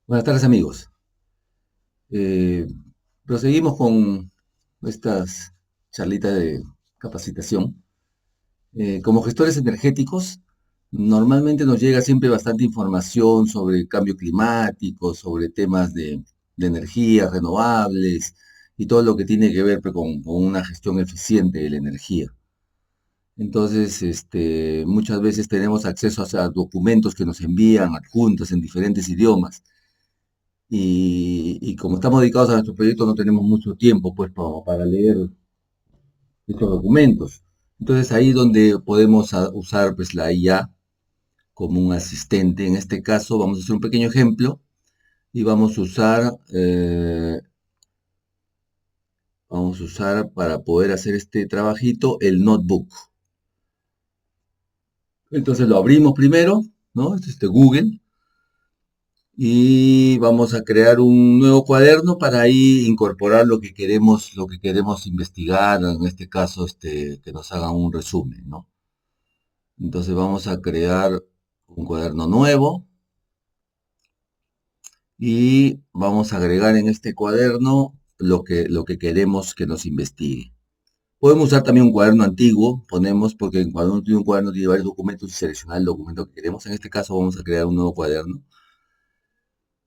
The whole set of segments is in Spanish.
Buenas tardes, amigos. Eh, Proseguimos con estas charlitas de capacitación. Como gestores energéticos, normalmente nos llega siempre bastante información sobre el cambio climático, sobre temas de energías renovables y todo lo que tiene que ver pues, con una gestión eficiente de la energía. Entonces, muchas veces tenemos acceso a documentos que nos envían adjuntos en diferentes idiomas y como estamos dedicados a nuestro proyecto no tenemos mucho tiempo pues para leer estos documentos. Entonces ahí donde podemos usar pues la IA como un asistente. En este caso vamos a hacer un pequeño ejemplo y vamos a usar para poder hacer este trabajito el notebook. Entonces lo abrimos primero, ¿no? Es Google. Y vamos a crear un nuevo cuaderno para ahí incorporar lo que queremos investigar, en este caso, que nos hagan un resumen, ¿no? Entonces vamos a crear un cuaderno nuevo y vamos a agregar en este cuaderno lo que queremos que nos investigue. Podemos usar también un cuaderno antiguo, ponemos, porque cuando uno tiene un cuaderno tiene varios documentos y seleccionar el documento que queremos. En este caso vamos a crear un nuevo cuaderno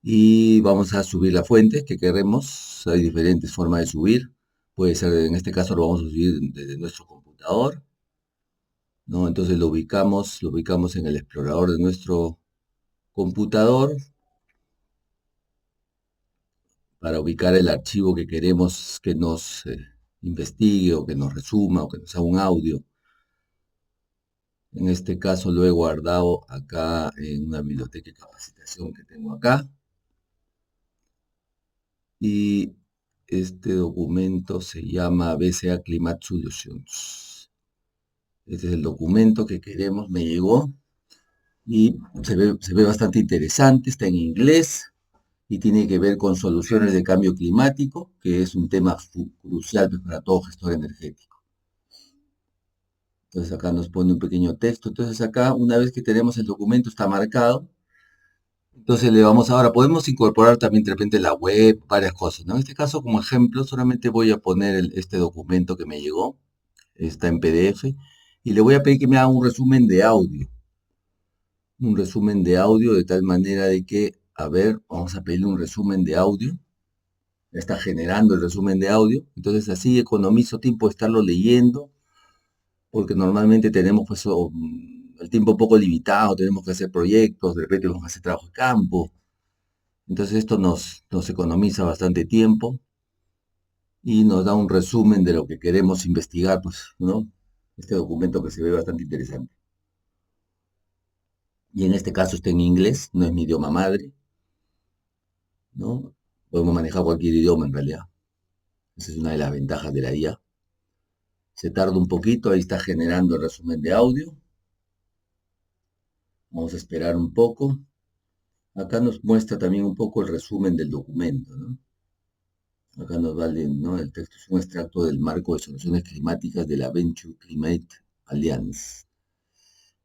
y vamos a subir la fuente que queremos. Hay diferentes formas de subir. Puede ser, en este caso lo vamos a subir desde nuestro computador, ¿no? Entonces lo ubicamos en el explorador de nuestro computador para ubicar el archivo que queremos que nos investigue o que nos resuma o que nos haga un audio. En este caso lo he guardado acá en una biblioteca de capacitación que tengo acá. Y este documento se llama BCA Climate Solutions. Este es el documento que queremos, me llegó y se ve bastante interesante, está en inglés y tiene que ver con soluciones de cambio climático, que es un tema crucial pues, para todo gestor energético. Entonces acá nos pone un pequeño texto. Entonces acá, una vez que tenemos el documento, está marcado. Entonces le vamos ahora, podemos incorporar también de repente la web, varias cosas, ¿no? En este caso, como ejemplo, solamente voy a poner este documento que me llegó, está en PDF, y le voy a pedir que me haga un resumen de audio de tal manera de que, a ver, vamos a pedirle un resumen de audio, está generando el resumen de audio, entonces así economizo tiempo de estarlo leyendo, porque normalmente tenemos pues el tiempo un poco limitado, tenemos que hacer proyectos, de repente vamos a hacer trabajo de campo. Entonces esto nos economiza bastante tiempo y nos da un resumen de lo que queremos investigar, pues, ¿no? Este documento que se ve bastante interesante. Y en este caso está en inglés, no es mi idioma madre, ¿no? Podemos manejar cualquier idioma en realidad. Esa es una de las ventajas de la IA. Se tarda un poquito, ahí está generando el resumen de audio. Vamos a esperar un poco. Acá nos muestra también un poco el resumen del documento, ¿no? Acá nos vale, ¿no? El texto es un extracto del marco de soluciones climáticas de la Venture Climate Alliance,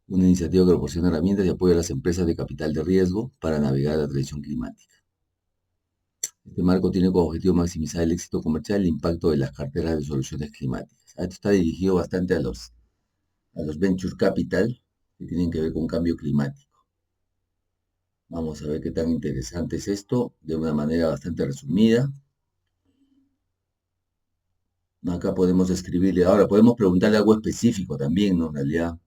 una iniciativa que proporciona herramientas y apoya a las empresas de capital de riesgo para navegar la transición climática. Este marco tiene como objetivo maximizar el éxito comercial y el impacto de las carteras de soluciones climáticas. Esto está dirigido bastante a los venture capital que tienen que ver con cambio climático. Vamos a ver qué tan interesante es esto de una manera bastante resumida. Acá podemos escribirle, ahora podemos preguntarle algo específico también, ¿no? En realidad,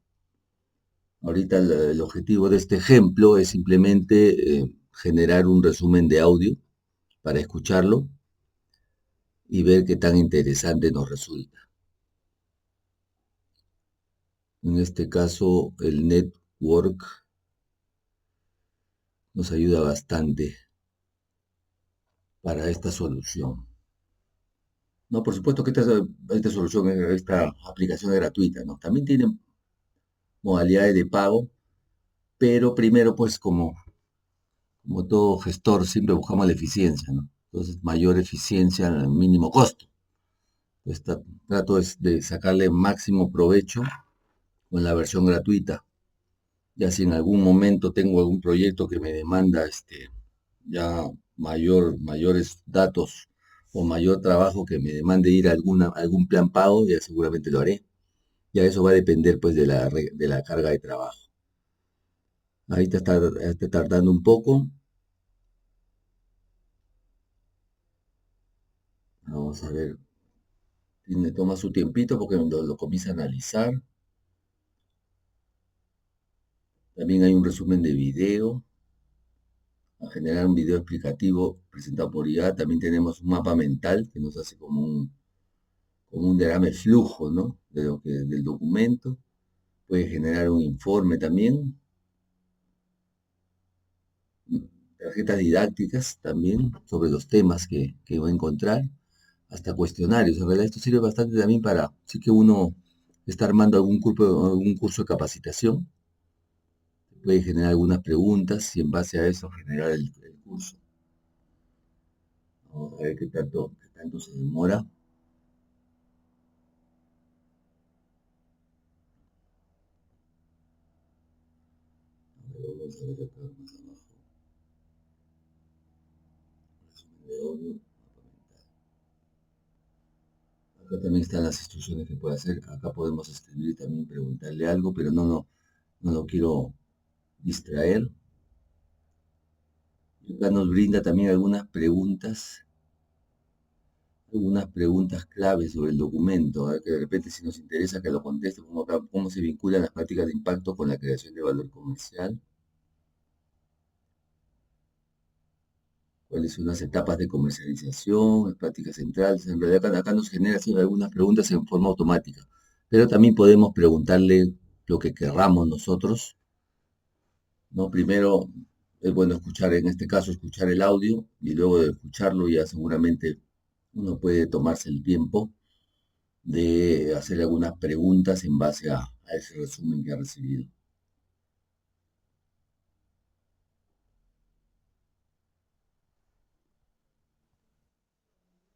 ahorita el objetivo de este ejemplo es simplemente generar un resumen de audio para escucharlo y ver qué tan interesante nos resulta. En este caso, el network nos ayuda bastante para esta solución. No, por supuesto que esta solución, esta aplicación es gratuita, ¿no? También tiene modalidades de pago, pero primero, pues, como todo gestor, siempre buscamos la eficiencia, ¿no? Entonces, mayor eficiencia al mínimo costo. Pues, trato de sacarle máximo provecho con la versión gratuita. Ya si en algún momento tengo algún proyecto que me demanda ya mayores datos o mayor trabajo que me demande ir a algún plan pago, ya seguramente lo haré. Ya eso va a depender pues de la carga de trabajo. Ahí está tardando un poco. Vamos a ver. Me toma su tiempito porque lo comienza a analizar. También hay un resumen de video. A generar un video explicativo presentado por IA. También tenemos un mapa mental que nos hace como un diagrama de flujo, ¿no? Del documento. Puede generar un informe también. Tarjetas didácticas también sobre los temas que va a encontrar. Hasta cuestionarios. En realidad esto sirve bastante también para, si que uno está armando algún curso de capacitación, puede generar algunas preguntas y en base a eso generar el curso. Vamos a ver qué tanto se demora. Vamos a ver acá más abajo. Resumen de audio. Acá también están las instrucciones que puede hacer. Acá podemos escribir también, preguntarle algo, pero no lo quiero distraer. Y acá nos brinda también algunas preguntas claves sobre el documento, que de repente si nos interesa que lo conteste, como acá, cómo se vinculan las prácticas de impacto con la creación de valor comercial, cuáles son las etapas de comercialización, las prácticas centrales. En realidad acá nos genera siempre algunas preguntas en forma automática, pero también podemos preguntarle lo que querramos nosotros, ¿no? Primero es bueno escuchar, en este caso, escuchar el audio y luego de escucharlo ya seguramente uno puede tomarse el tiempo de hacer algunas preguntas en base a ese resumen que ha recibido.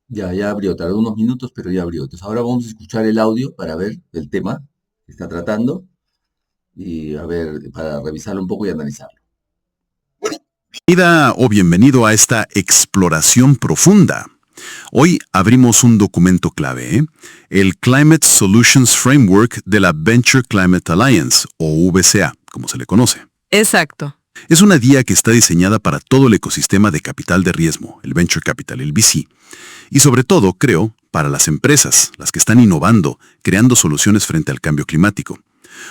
Ya abrió, tardó unos minutos, pero ya abrió. Entonces ahora vamos a escuchar el audio para ver el tema que está tratando y a ver, para revisarlo un poco y analizarlo. Bienvenida o bienvenido a esta exploración profunda. Hoy abrimos un documento clave, el Climate Solutions Framework de la Venture Climate Alliance, o VCA, como se le conoce. Exacto. Es una guía que está diseñada para todo el ecosistema de capital de riesgo, el Venture Capital, el VC, y sobre todo, creo, para las empresas, las que están innovando, creando soluciones frente al cambio climático.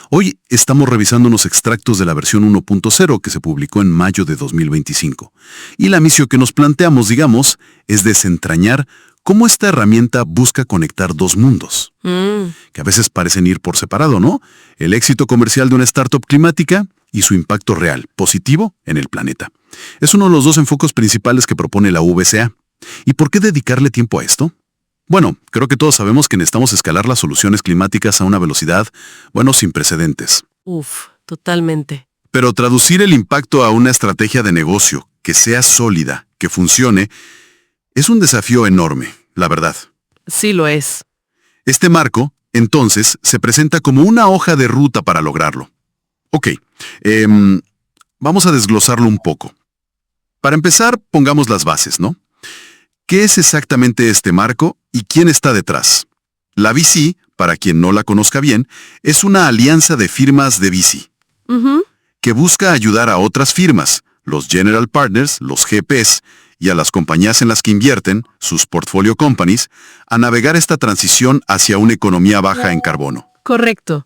Hoy estamos revisando unos extractos de la versión 1.0 que se publicó en mayo de 2025. Y la misión que nos planteamos, digamos, es desentrañar cómo esta herramienta busca conectar dos mundos, que a veces parecen ir por separado, ¿no? El éxito comercial de una startup climática y su impacto real, positivo, en el planeta. Es uno de los dos enfoques principales que propone la VCA. ¿Y por qué dedicarle tiempo a esto? Bueno, creo que todos sabemos que necesitamos escalar las soluciones climáticas a una velocidad, bueno, sin precedentes. Totalmente. Pero traducir el impacto a una estrategia de negocio que sea sólida, que funcione, es un desafío enorme, la verdad. Sí lo es. Este marco, entonces, se presenta como una hoja de ruta para lograrlo. Ok, vamos a desglosarlo un poco. Para empezar, pongamos las bases, ¿no? ¿Qué es exactamente este marco y quién está detrás? La VC, para quien no la conozca bien, es una alianza de firmas de VC que busca ayudar a otras firmas, los General Partners, los GPs, y a las compañías en las que invierten, sus portfolio companies, a navegar esta transición hacia una economía baja en carbono. Correcto.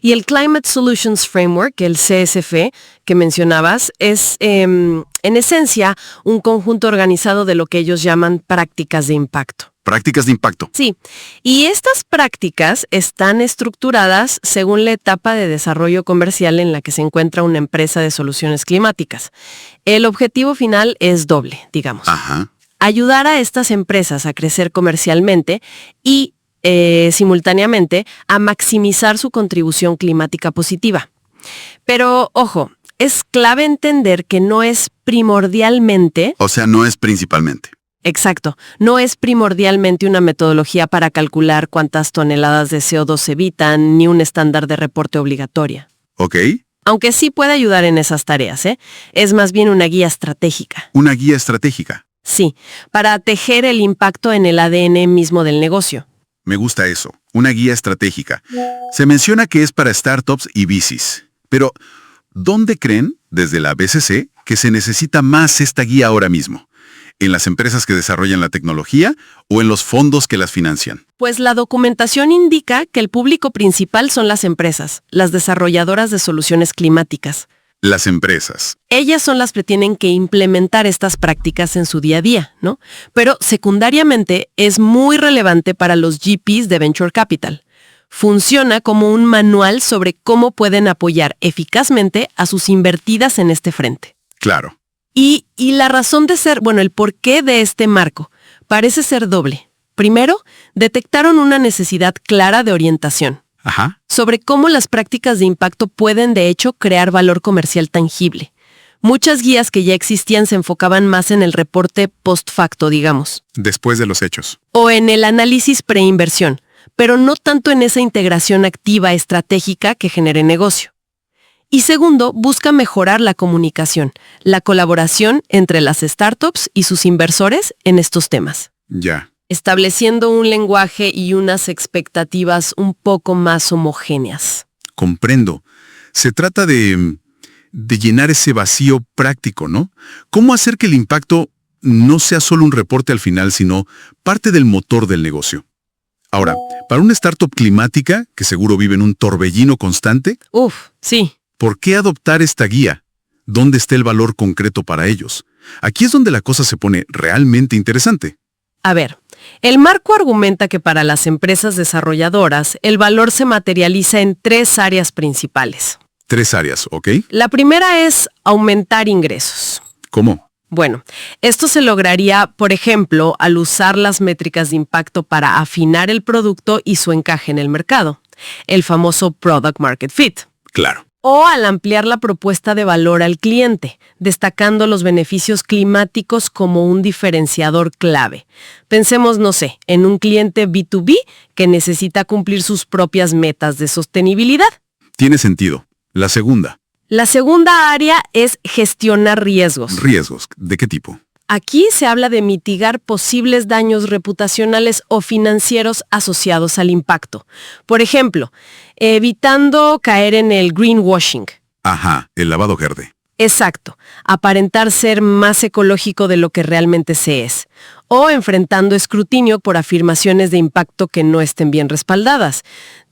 Y el Climate Solutions Framework, el CSF, que mencionabas, es, en esencia, un conjunto organizado de lo que ellos llaman prácticas de impacto. Prácticas de impacto. Sí, y estas prácticas están estructuradas según la etapa de desarrollo comercial en la que se encuentra una empresa de soluciones climáticas. El objetivo final es doble, digamos. Ajá. Ayudar a estas empresas a crecer comercialmente y simultáneamente a maximizar su contribución climática positiva. Pero, ojo, es clave entender que no es primordialmente... O sea, no es principalmente. Exacto, no es primordialmente una metodología para calcular cuántas toneladas de CO2 se evitan, ni un estándar de reporte obligatoria. ¿Ok? aunque sí puede ayudar en esas tareas, ¿eh? Es más bien una guía estratégica. Una guía estratégica. Sí, para tejer el impacto en el ADN mismo del negocio. Me gusta eso, una guía estratégica. Se menciona que es para startups y VCs. Pero, ¿dónde creen, desde la BCC, que se necesita más esta guía ahora mismo? ¿En las empresas que desarrollan la tecnología o en los fondos que las financian? Pues la documentación indica que el público principal son las empresas, las desarrolladoras de soluciones climáticas. Las empresas. Ellas son las que tienen que implementar estas prácticas en su día a día, ¿no? Pero secundariamente es muy relevante para los GPs de Venture Capital. Funciona como un manual sobre cómo pueden apoyar eficazmente a sus invertidas en este frente. Claro. Y la razón de ser, el porqué de este marco, parece ser doble. Primero, detectaron una necesidad clara de orientación. Ajá. Sobre cómo las prácticas de impacto pueden, de hecho, crear valor comercial tangible. Muchas guías que ya existían se enfocaban más en el reporte post facto, digamos. Después de los hechos. O en el análisis preinversión, pero no tanto en esa integración activa estratégica que genere negocio. Y segundo, busca mejorar la comunicación, la colaboración entre las startups y sus inversores en estos temas. Ya. Estableciendo un lenguaje y unas expectativas un poco más homogéneas. Comprendo. Se trata de llenar ese vacío práctico, ¿no? ¿Cómo hacer que el impacto no sea solo un reporte al final, sino parte del motor del negocio? Ahora, para una startup climática, que seguro vive en un torbellino constante, Sí. ¿por qué adoptar esta guía? ¿Dónde está el valor concreto para ellos? Aquí es donde la cosa se pone realmente interesante. A ver, el marco argumenta que para las empresas desarrolladoras, el valor se materializa en 3 áreas principales. 3 áreas, ¿ok? La primera es aumentar ingresos. ¿Cómo? Bueno, esto se lograría, por ejemplo, al usar las métricas de impacto para afinar el producto y su encaje en el mercado, el famoso Product Market Fit. Claro. O al ampliar la propuesta de valor al cliente, destacando los beneficios climáticos como un diferenciador clave. Pensemos, no sé, en un cliente B2B que necesita cumplir sus propias metas de sostenibilidad. Tiene sentido. La segunda. La segunda área es gestionar riesgos. ¿Riesgos? ¿De qué tipo? Aquí se habla de mitigar posibles daños reputacionales o financieros asociados al impacto. Por ejemplo, evitando caer en el greenwashing. Ajá, el lavado verde. Exacto, aparentar ser más ecológico de lo que realmente se es. O enfrentando escrutinio por afirmaciones de impacto que no estén bien respaldadas.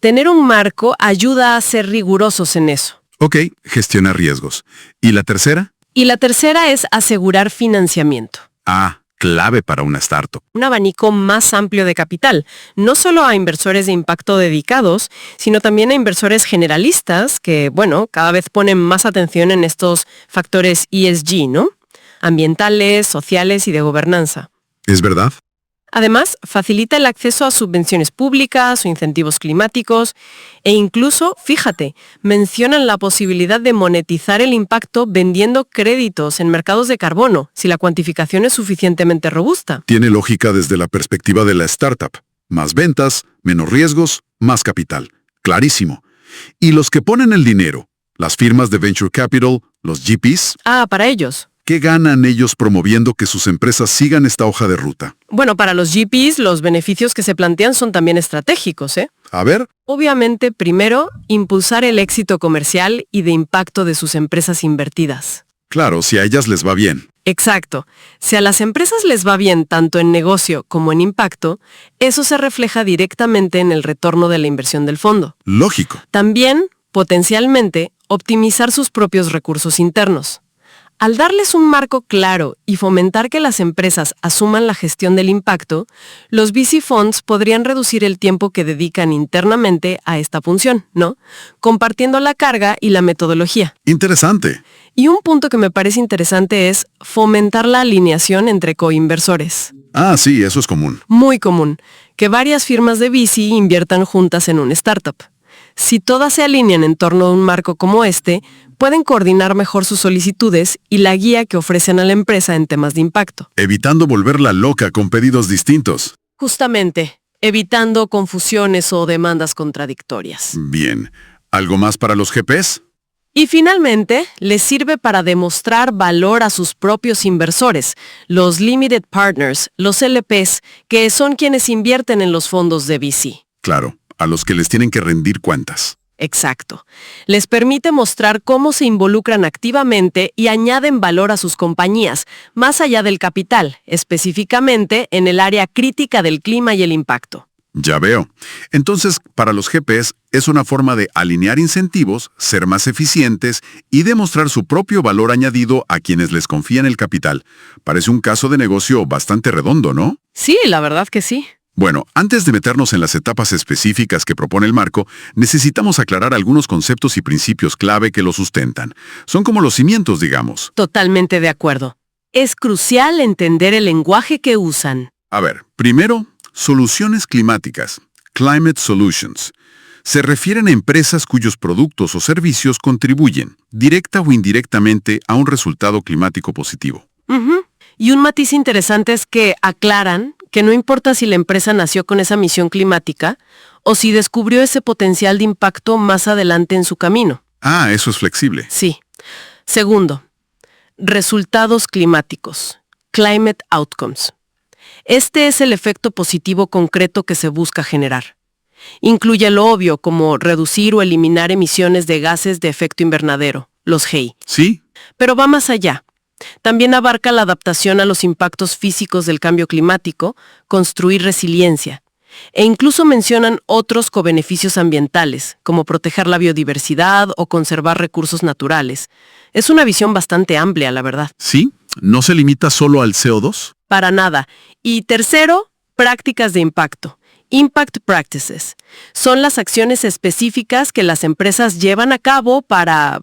Tener un marco ayuda a ser rigurosos en eso. Ok, gestionar riesgos. ¿Y la tercera? Y la tercera es asegurar financiamiento. Ah, clave para una startup. Un abanico más amplio de capital, no solo a inversores de impacto dedicados, sino también a inversores generalistas que, cada vez ponen más atención en estos factores ESG, ¿no? Ambientales, sociales y de gobernanza. ¿Es verdad? Además, facilita el acceso a subvenciones públicas o incentivos climáticos e incluso, fíjate, mencionan la posibilidad de monetizar el impacto vendiendo créditos en mercados de carbono, si la cuantificación es suficientemente robusta. Tiene lógica desde la perspectiva de la startup. Más ventas, menos riesgos, más capital. Clarísimo. ¿Y los que ponen el dinero? Las firmas de Venture Capital, los GPs. Para ellos. ¿Qué ganan ellos promoviendo que sus empresas sigan esta hoja de ruta? Para los GPs, los beneficios que se plantean son también estratégicos, ¿eh? A ver. Obviamente, primero, impulsar el éxito comercial y de impacto de sus empresas invertidas. Claro, si a ellas les va bien. Exacto. Si a las empresas les va bien tanto en negocio como en impacto, eso se refleja directamente en el retorno de la inversión del fondo. Lógico. También, potencialmente, optimizar sus propios recursos internos. Al darles un marco claro y fomentar que las empresas asuman la gestión del impacto, los VC Funds podrían reducir el tiempo que dedican internamente a esta función, ¿no? Compartiendo la carga y la metodología. Interesante. Y un punto que me parece interesante es fomentar la alineación entre coinversores. Ah, sí, eso es común. Muy común, que varias firmas de VC inviertan juntas en una startup. Si todas se alinean en torno a un marco como este, pueden coordinar mejor sus solicitudes y la guía que ofrecen a la empresa en temas de impacto. Evitando volverla loca con pedidos distintos. Justamente, evitando confusiones o demandas contradictorias. Bien. ¿Algo más para los GPs? Y finalmente, les sirve para demostrar valor a sus propios inversores, los Limited Partners, los LPs, que son quienes invierten en los fondos de VC. Claro, a los que les tienen que rendir cuentas. Exacto. Les permite mostrar cómo se involucran activamente y añaden valor a sus compañías, más allá del capital, específicamente en el área crítica del clima y el impacto. Ya veo. Entonces, para los GPs es una forma de alinear incentivos, ser más eficientes y demostrar su propio valor añadido a quienes les confían el capital. Parece un caso de negocio bastante redondo, ¿no? Sí, la verdad que sí. Bueno, antes de meternos en las etapas específicas que propone el marco, necesitamos aclarar algunos conceptos y principios clave que lo sustentan. Son como los cimientos, digamos. Totalmente de acuerdo. Es crucial entender el lenguaje que usan. A ver, primero, soluciones climáticas, Climate Solutions. Se refieren a empresas cuyos productos o servicios contribuyen, directa o indirectamente, a un resultado climático positivo. Y un matiz interesante es que aclaran que no importa si la empresa nació con esa misión climática o si descubrió ese potencial de impacto más adelante en su camino. Ah, eso es flexible. Sí. Segundo, resultados climáticos, Climate Outcomes. Este es el efecto positivo concreto que se busca generar. Incluye lo obvio como reducir o eliminar emisiones de gases de efecto invernadero, los GEI. Sí. Pero va más allá. También abarca la adaptación a los impactos físicos del cambio climático, construir resiliencia, e incluso mencionan otros cobeneficios ambientales, como proteger la biodiversidad o conservar recursos naturales. Es una visión bastante amplia, la verdad. Sí, no se limita solo al CO2. Para nada. Y tercero, prácticas de impacto. Impact Practices. Son las acciones específicas que las empresas llevan a cabo para,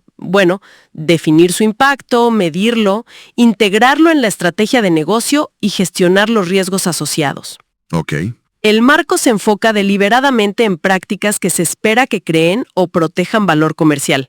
definir su impacto, medirlo, integrarlo en la estrategia de negocio y gestionar los riesgos asociados. Ok. El marco se enfoca deliberadamente en prácticas que se espera que creen o protejan valor comercial.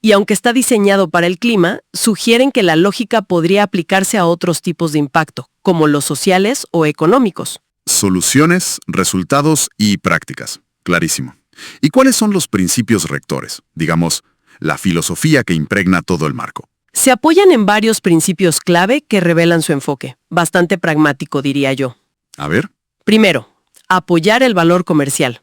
Y aunque está diseñado para el clima, sugieren que la lógica podría aplicarse a otros tipos de impacto, como los sociales o económicos. Soluciones, resultados y prácticas. Clarísimo. ¿Y cuáles son los principios rectores? Digamos, la filosofía que impregna todo el marco. Se apoyan en varios principios clave que revelan su enfoque. Bastante pragmático, diría yo. A ver. Primero, apoyar el valor comercial.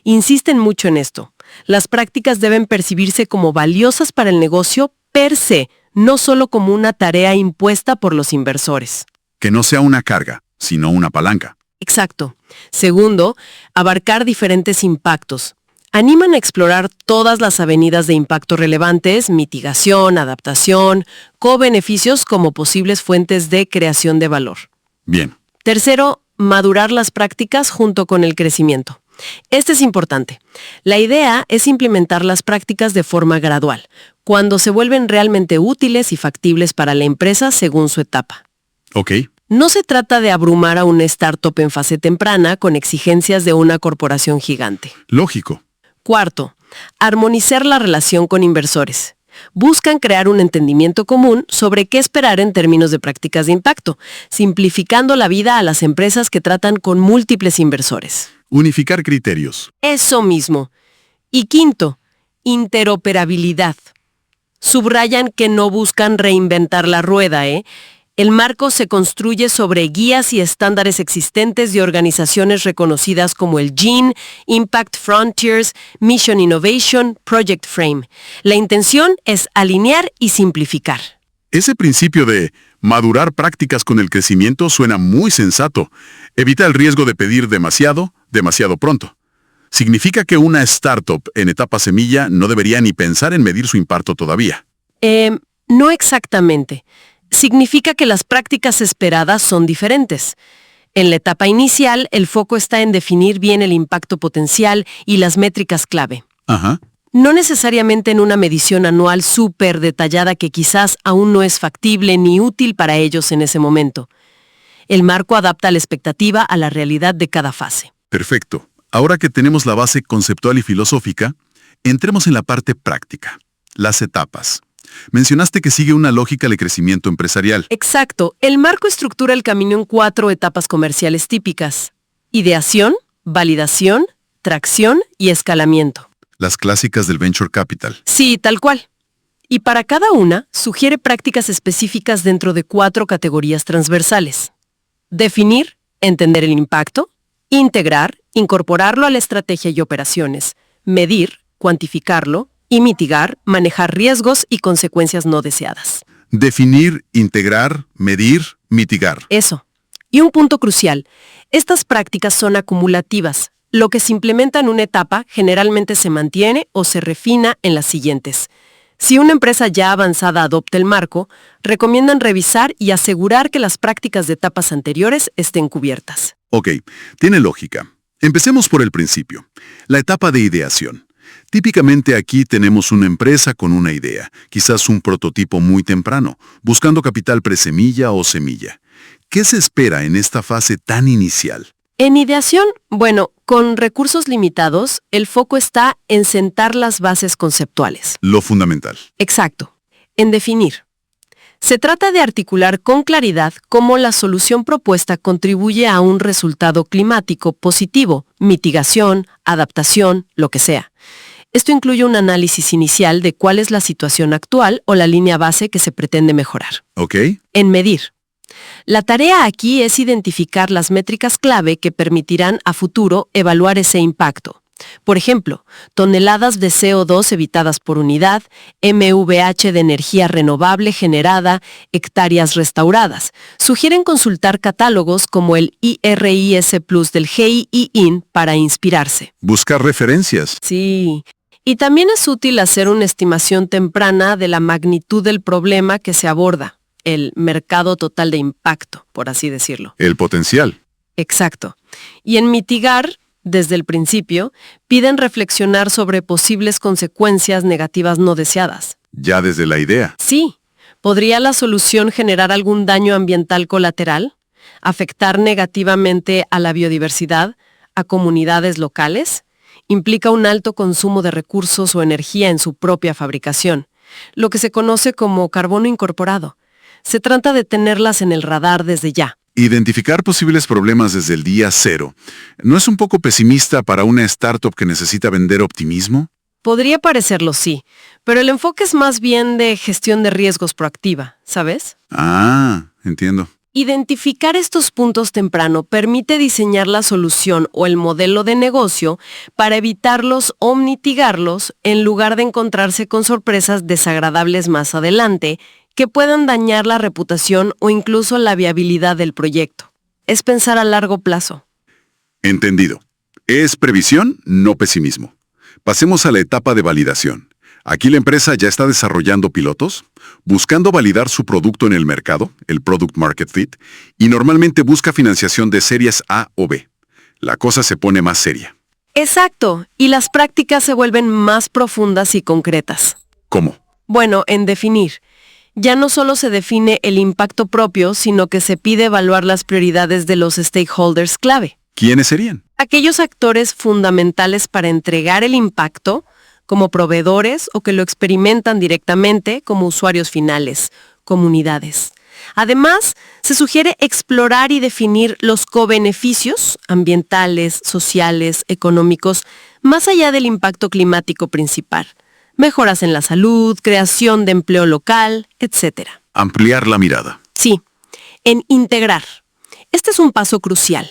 Insisten mucho en esto. Las prácticas deben percibirse como valiosas para el negocio per se, no solo como una tarea impuesta por los inversores. Que no sea una carga, sino una palanca. Exacto. Segundo, abarcar diferentes impactos. Animan a explorar todas las avenidas de impacto relevantes, mitigación, adaptación, co-beneficios como posibles fuentes de creación de valor. Bien. Tercero, madurar las prácticas junto con el crecimiento. Este es importante. La idea es implementar las prácticas de forma gradual, cuando se vuelven realmente útiles y factibles para la empresa según su etapa. Ok. No se trata de abrumar a una startup en fase temprana con exigencias de una corporación gigante. Lógico. Cuarto, armonizar la relación con inversores. Buscan crear un entendimiento común sobre qué esperar en términos de prácticas de impacto, simplificando la vida a las empresas que tratan con múltiples inversores. Unificar criterios. Eso mismo. Y quinto, interoperabilidad. Subrayan que no buscan reinventar la rueda, El marco se construye sobre guías y estándares existentes de organizaciones reconocidas como el GIN, Impact Frontiers, Mission Innovation, Project Frame. La intención es alinear y simplificar. Ese principio de madurar prácticas con el crecimiento suena muy sensato. Evita el riesgo de pedir demasiado pronto. Significa que una startup en etapa semilla no debería ni pensar en medir su impacto todavía. No exactamente. Significa que las prácticas esperadas son diferentes. En la etapa inicial, el foco está en definir bien el impacto potencial y las métricas clave. Ajá. No necesariamente en una medición anual súper detallada que quizás aún no es factible ni útil para ellos en ese momento. El marco adapta la expectativa a la realidad de cada fase. Perfecto. Ahora que tenemos la base conceptual y filosófica, entremos en la parte práctica. Las etapas. Mencionaste que sigue una lógica de crecimiento empresarial. Exacto. El marco estructura el camino en 4 etapas comerciales típicas: ideación, validación, tracción y escalamiento. Las clásicas del venture capital. Sí, tal cual. Y para cada una, sugiere prácticas específicas dentro de 4 categorías transversales. Definir, entender el impacto, integrar, incorporarlo a la estrategia y operaciones, medir, cuantificarlo, y mitigar, manejar riesgos y consecuencias no deseadas. Definir, integrar, medir, mitigar. Eso. Y un punto crucial, estas prácticas son acumulativas. Lo que se implementa en una etapa generalmente se mantiene o se refina en las siguientes. Si una empresa ya avanzada adopta el marco, recomiendan revisar y asegurar que las prácticas de etapas anteriores estén cubiertas. Ok, tiene lógica. Empecemos por el principio. La etapa de ideación. Típicamente aquí tenemos una empresa con una idea, quizás un prototipo muy temprano, buscando capital presemilla o semilla. ¿Qué se espera en esta fase tan inicial? En ideación, bueno, con recursos limitados, el foco está en sentar las bases conceptuales. Lo fundamental. Exacto, en definir. Se trata de articular con claridad cómo la solución propuesta contribuye a un resultado climático positivo, mitigación, adaptación, lo que sea. Esto incluye un análisis inicial de cuál es la situación actual o la línea base que se pretende mejorar. Ok. En medir. La tarea aquí es identificar las métricas clave que permitirán a futuro evaluar ese impacto. Por ejemplo, toneladas de CO2 evitadas por unidad, MVH de energía renovable generada, hectáreas restauradas. Sugieren consultar catálogos como el IRIS Plus del GIIN para inspirarse. Buscar referencias. Sí. Y también es útil hacer una estimación temprana de la magnitud del problema que se aborda, el mercado total de impacto, por así decirlo. El potencial. Exacto. Y en mitigar, desde el principio, piden reflexionar sobre posibles consecuencias negativas no deseadas. Ya desde la idea. Sí. ¿Podría la solución generar algún daño ambiental colateral? ¿Afectar negativamente a la biodiversidad? ¿A comunidades locales? Implica un alto consumo de recursos o energía en su propia fabricación, lo que se conoce como carbono incorporado. Se trata de tenerlas en el radar desde ya. Identificar posibles problemas desde el día cero. ¿No es un poco pesimista para una startup que necesita vender optimismo? Podría parecerlo, sí, pero el enfoque es más bien de gestión de riesgos proactiva, ¿sabes? Ah, entiendo. Identificar estos puntos temprano permite diseñar la solución o el modelo de negocio para evitarlos o mitigarlos en lugar de encontrarse con sorpresas desagradables más adelante que puedan dañar la reputación o incluso la viabilidad del proyecto. Es pensar a largo plazo. Entendido. Es previsión, no pesimismo. Pasemos a la etapa de validación. Aquí la empresa ya está desarrollando pilotos, buscando validar su producto en el mercado, el Product Market Fit, y normalmente busca financiación de series A o B. La cosa se pone más seria. Exacto, y las prácticas se vuelven más profundas y concretas. ¿Cómo? Bueno, en definir. Ya no solo se define el impacto propio, sino que se pide evaluar las prioridades de los stakeholders clave. ¿Quiénes serían? Aquellos actores fundamentales para entregar el impacto, como proveedores o que lo experimentan directamente como usuarios finales, comunidades. Además, se sugiere explorar y definir los cobeneficios ambientales, sociales, económicos, más allá del impacto climático principal. Mejoras en la salud, creación de empleo local, etc. Ampliar la mirada. Sí, en integrar. Este es un paso crucial.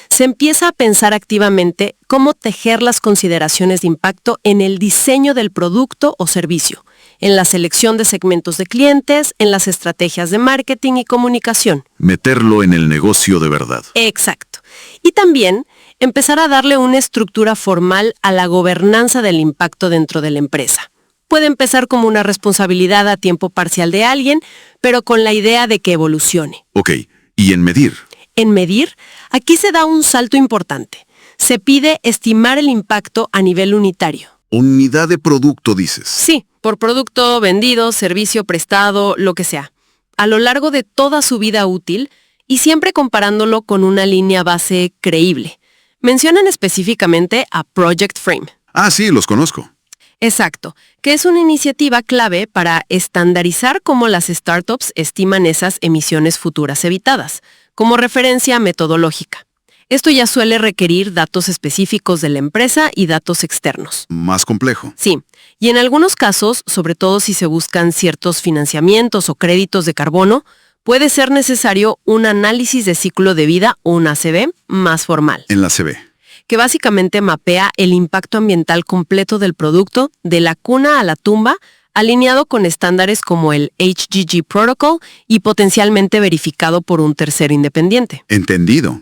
Se empieza a pensar activamente cómo tejer las consideraciones de impacto en el diseño del producto o servicio, en la selección de segmentos de clientes, en las estrategias de marketing y comunicación. Meterlo en el negocio de verdad. Exacto. Y también empezar a darle una estructura formal a la gobernanza del impacto dentro de la empresa. Puede empezar como una responsabilidad a tiempo parcial de alguien, pero con la idea de que evolucione. Ok, ¿y en medir? En medir, aquí se da un salto importante. Se pide estimar el impacto a nivel unitario. Unidad de producto, dices. Sí, por producto vendido, servicio prestado, lo que sea. A lo largo de toda su vida útil y siempre comparándolo con una línea base creíble. Mencionan específicamente a Project Frame. Ah, sí, los conozco. Exacto, que es una iniciativa clave para estandarizar cómo las startups estiman esas emisiones futuras evitadas, como referencia metodológica. Esto ya suele requerir datos específicos de la empresa y datos externos. Más complejo. Sí, y en algunos casos, sobre todo si se buscan ciertos financiamientos o créditos de carbono, puede ser necesario un análisis de ciclo de vida, un ACV, más formal, En la CB. que básicamente mapea el impacto ambiental completo del producto de la cuna a la tumba, alineado con estándares como el HGG Protocol y potencialmente verificado por un tercero independiente. Entendido.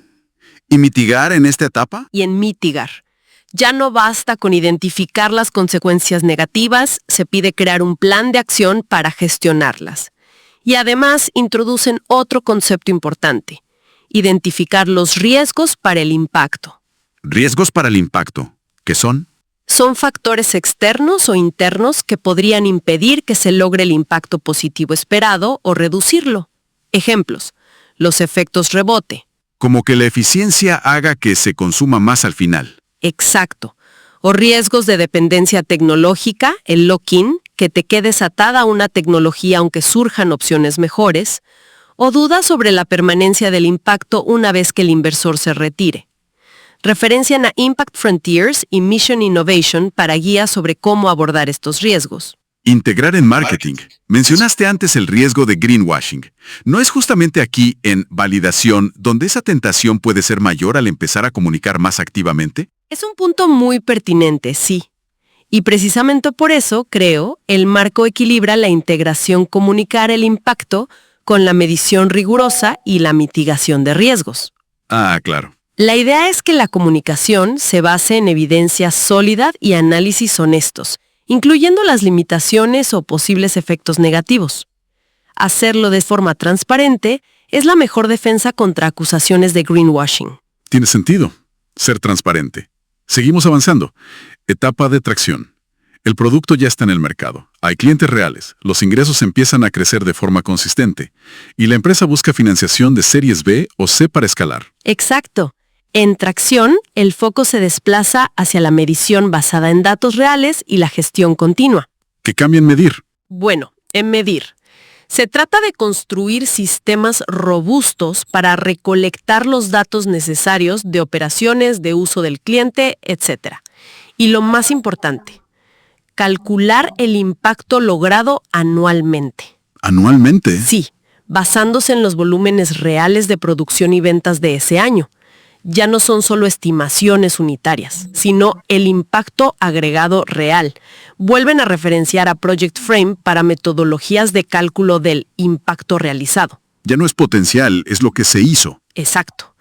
¿Y mitigar en esta etapa? Y en mitigar. Ya no basta con identificar las consecuencias negativas, se pide crear un plan de acción para gestionarlas. Y además introducen otro concepto importante: identificar los riesgos para el impacto. Riesgos para el impacto. ¿Qué son? Son factores externos o internos que podrían impedir que se logre el impacto positivo esperado o reducirlo. Ejemplos: los efectos rebote. Como que la eficiencia haga que se consuma más al final. Exacto. O riesgos de dependencia tecnológica, el lock-in, que te quedes atada a una tecnología aunque surjan opciones mejores. O dudas sobre la permanencia del impacto una vez que el inversor se retire. Referencian a Impact Frontiers y Mission Innovation para guías sobre cómo abordar estos riesgos. Integrar en marketing. Mencionaste antes el riesgo de greenwashing. ¿No es justamente aquí, en validación, donde esa tentación puede ser mayor al empezar a comunicar más activamente? Es un punto muy pertinente, sí. Y precisamente por eso, creo, el marco equilibra la integración comunicar el impacto con la medición rigurosa y la mitigación de riesgos. Ah, claro. La idea es que la comunicación se base en evidencia sólida y análisis honestos, incluyendo las limitaciones o posibles efectos negativos. Hacerlo de forma transparente es la mejor defensa contra acusaciones de greenwashing. Tiene sentido. Ser transparente. Seguimos avanzando. Etapa de tracción. El producto ya está en el mercado. Hay clientes reales. Los ingresos empiezan a crecer de forma consistente. Y la empresa busca financiación de series B o C para escalar. Exacto. En tracción, el foco se desplaza hacia la medición basada en datos reales y la gestión continua. ¿Qué cambia en medir? Bueno, en medir. Se trata de construir sistemas robustos para recolectar los datos necesarios de operaciones, de uso del cliente, etc. Y lo más importante, calcular el impacto logrado anualmente. ¿Anualmente? Sí, basándose en los volúmenes reales de producción y ventas de ese año. Ya no son solo estimaciones unitarias, sino el impacto agregado real. Vuelven a referenciar a Project Frame para metodologías de cálculo del impacto realizado. Ya no es potencial, es lo que se hizo. Exacto.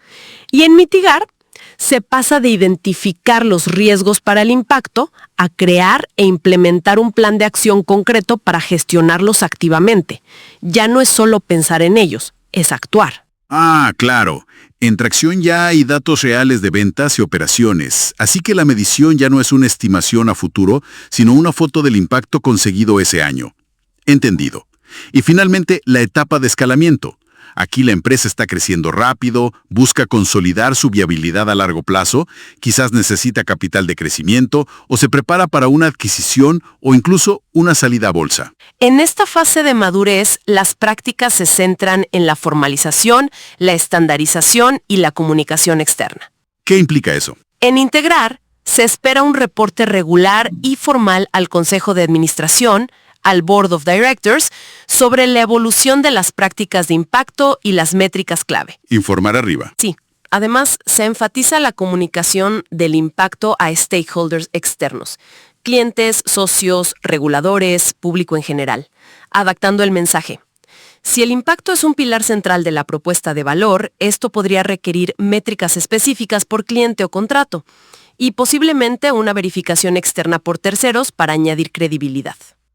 Y en mitigar, se pasa de identificar los riesgos para el impacto a crear e implementar un plan de acción concreto para gestionarlos activamente. Ya no es solo pensar en ellos, es actuar. Ah, claro. En tracción ya hay datos reales de ventas y operaciones, así que la medición ya no es una estimación a futuro, sino una foto del impacto conseguido ese año. Entendido. Y finalmente, la etapa de escalamiento. Aquí la empresa está creciendo rápido, busca consolidar su viabilidad a largo plazo, quizás necesita capital de crecimiento o se prepara para una adquisición o incluso una salida a bolsa. En esta fase de madurez, las prácticas se centran en la formalización, la estandarización y la comunicación externa. ¿Qué implica eso? En integrar, se espera un reporte regular y formal al Consejo de Administración, al Board of Directors, sobre la evolución de las prácticas de impacto y las métricas clave. Informar arriba. Sí. Además, se enfatiza la comunicación del impacto a stakeholders externos, clientes, socios, reguladores, público en general, adaptando el mensaje. Si el impacto es un pilar central de la propuesta de valor, esto podría requerir métricas específicas por cliente o contrato, y posiblemente una verificación externa por terceros para añadir credibilidad.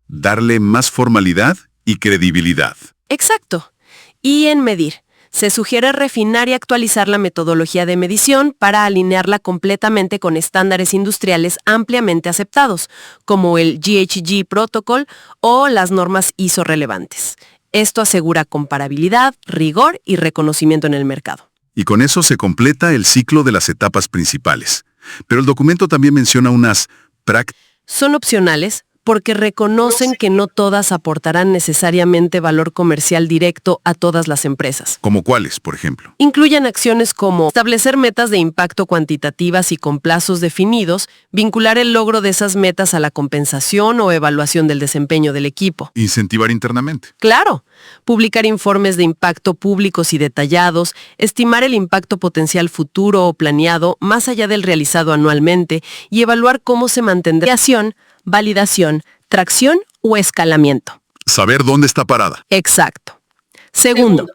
Darle más formalidad y credibilidad. Exacto. Y en medir, se sugiere refinar y actualizar la metodología de medición para alinearla completamente con estándares industriales ampliamente aceptados, como el GHG Protocol o las normas ISO relevantes. Esto asegura comparabilidad, rigor y reconocimiento en el mercado. Y con eso se completa el ciclo de las etapas principales. Pero el documento también menciona unas prácticas. Son opcionales, porque reconocen que no todas aportarán necesariamente valor comercial directo a todas las empresas. ¿Como cuáles, por ejemplo? Incluyen acciones como establecer metas de impacto cuantitativas y con plazos definidos, vincular el logro de esas metas a la compensación o evaluación del desempeño del equipo. Incentivar internamente. Claro, publicar informes de impacto públicos y detallados, estimar el impacto potencial futuro o planeado más allá del realizado anualmente y evaluar cómo se mantendrá creación, validación, tracción o escalamiento. Saber dónde está parada. Exacto. Segundo,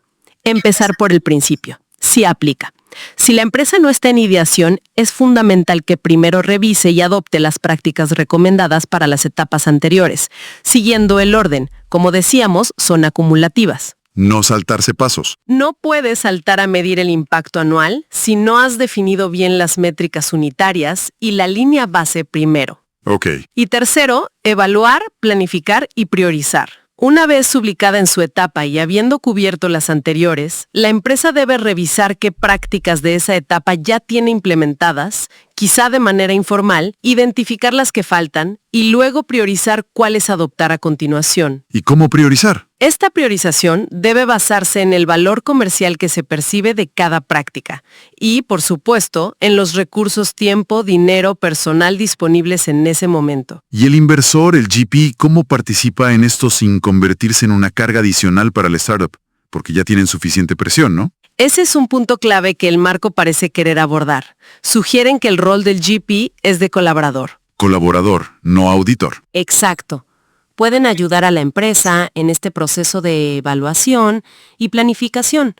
empezar por el principio. Sí aplica. Si la empresa no está en ideación, es fundamental que primero revise y adopte las prácticas recomendadas para las etapas anteriores, siguiendo el orden. Como decíamos, son acumulativas. No saltarse pasos. No puedes saltar a medir el impacto anual si no has definido bien las métricas unitarias y la línea base primero. Ok. Y tercero, evaluar, planificar y priorizar. Una vez ubicada en su etapa y habiendo cubierto las anteriores, la empresa debe revisar qué prácticas de esa etapa ya tiene implementadas, quizá de manera informal, identificar las que faltan y luego priorizar cuáles adoptar a continuación. ¿Y cómo priorizar? Esta priorización debe basarse en el valor comercial que se percibe de cada práctica y, por supuesto, en los recursos tiempo, dinero, personal disponibles en ese momento. ¿Y el inversor, el GP, cómo participa en esto sin convertirse en una carga adicional para el startup? Porque ya tienen suficiente presión, ¿no? Ese es un punto clave que el marco parece querer abordar. Sugieren que el rol del GP es de colaborador. Colaborador, no auditor. Exacto. Pueden ayudar a la empresa en este proceso de evaluación y planificación.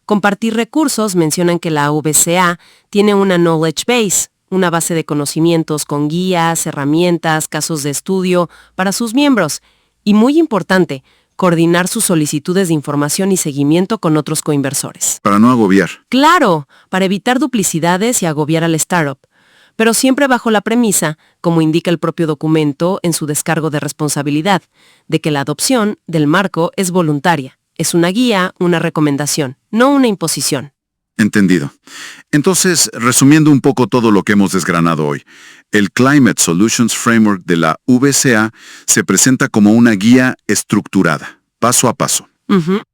Compartir recursos, mencionan que la VCA tiene una knowledge base, una base de conocimientos con guías, herramientas, casos de estudio para sus miembros. Y muy importante, coordinar sus solicitudes de información y seguimiento con otros coinversores. Para no agobiar. Claro, para evitar duplicidades y agobiar al startup, pero siempre bajo la premisa, como indica el propio documento en su descargo de responsabilidad, de que la adopción del marco es voluntaria. Es una guía, una recomendación, no una imposición. Entendido. Entonces, resumiendo un poco todo lo que hemos desgranado hoy, el Climate Solutions Framework de la VCA se presenta como una guía estructurada, paso a paso,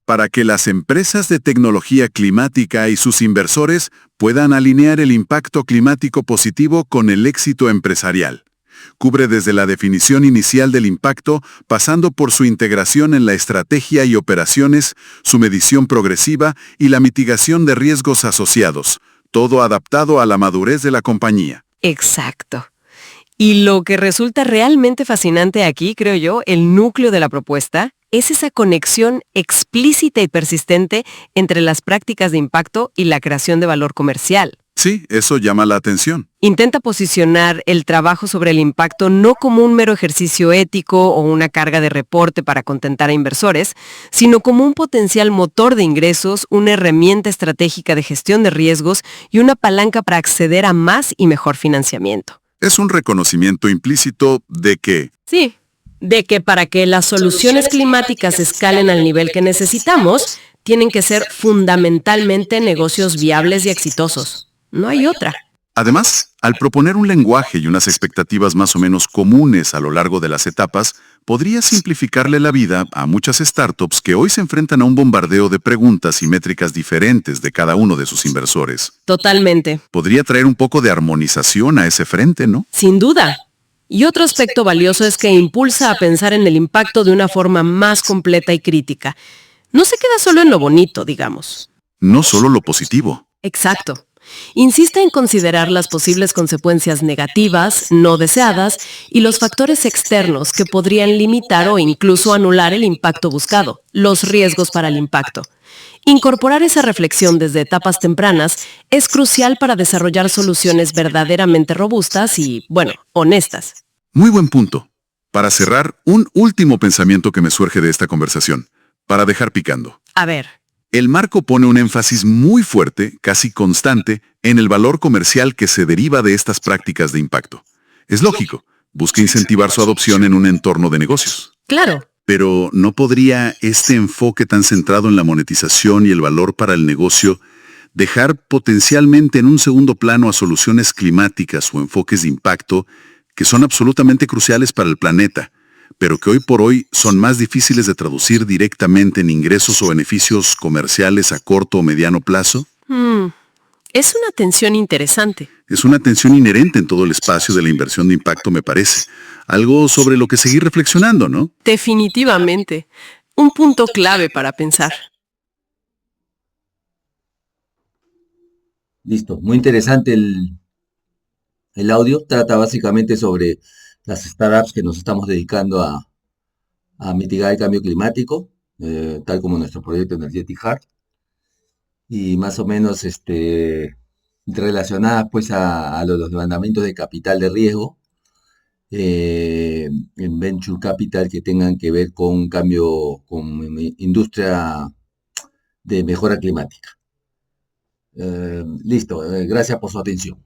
para que las empresas de tecnología climática y sus inversores puedan alinear el impacto climático positivo con el éxito empresarial. Cubre desde la definición inicial del impacto, pasando por su integración en la estrategia y operaciones, su medición progresiva y la mitigación de riesgos asociados, todo adaptado a la madurez de la compañía. Exacto. Y lo que resulta realmente fascinante aquí, creo yo, el núcleo de la propuesta, es esa conexión explícita y persistente entre las prácticas de impacto y la creación de valor comercial. Sí, eso llama la atención. Intenta posicionar el trabajo sobre el impacto no como un mero ejercicio ético o una carga de reporte para contentar a inversores, sino como un potencial motor de ingresos, una herramienta estratégica de gestión de riesgos y una palanca para acceder a más y mejor financiamiento. Es un reconocimiento implícito de que... Sí, de que para que las soluciones climáticas escalen al nivel que necesitamos, tienen que ser fundamentalmente negocios viables y exitosos. No hay otra. Además, al proponer un lenguaje y unas expectativas más o menos comunes a lo largo de las etapas, podría simplificarle la vida a muchas startups que hoy se enfrentan a un bombardeo de preguntas y métricas diferentes de cada uno de sus inversores. Totalmente. Podría traer un poco de armonización a ese frente, ¿no? Sin duda. Y otro aspecto valioso es que impulsa a pensar en el impacto de una forma más completa y crítica. No se queda solo en lo bonito, digamos. No solo lo positivo. Exacto. Insiste en considerar las posibles consecuencias negativas, no deseadas, y los factores externos que podrían limitar o incluso anular el impacto buscado, los riesgos para el impacto. Incorporar esa reflexión desde etapas tempranas es crucial para desarrollar soluciones verdaderamente robustas y, honestas. Muy buen punto. Para cerrar, un último pensamiento que me surge de esta conversación, para dejar picando. A ver. El marco pone un énfasis muy fuerte, casi constante, en el valor comercial que se deriva de estas prácticas de impacto. Es lógico, busca incentivar su adopción en un entorno de negocios. Claro. Pero ¿no podría este enfoque tan centrado en la monetización y el valor para el negocio dejar potencialmente en un segundo plano a soluciones climáticas o enfoques de impacto que son absolutamente cruciales para el planeta, pero que hoy por hoy son más difíciles de traducir directamente en ingresos o beneficios comerciales a corto o mediano plazo? Es una tensión interesante. Es una tensión inherente en todo el espacio de la inversión de impacto, me parece. Algo sobre lo que seguir reflexionando, ¿no? Definitivamente. Un punto clave para pensar. Listo, muy interesante el audio. Trata básicamente sobre las startups que nos estamos dedicando a mitigar el cambio climático, tal como nuestro proyecto Energetic Heart, y más o menos relacionadas pues a los levantamientos de capital de riesgo en Venture Capital que tengan que ver con cambio, con industria de mejora climática. Listo, gracias por su atención.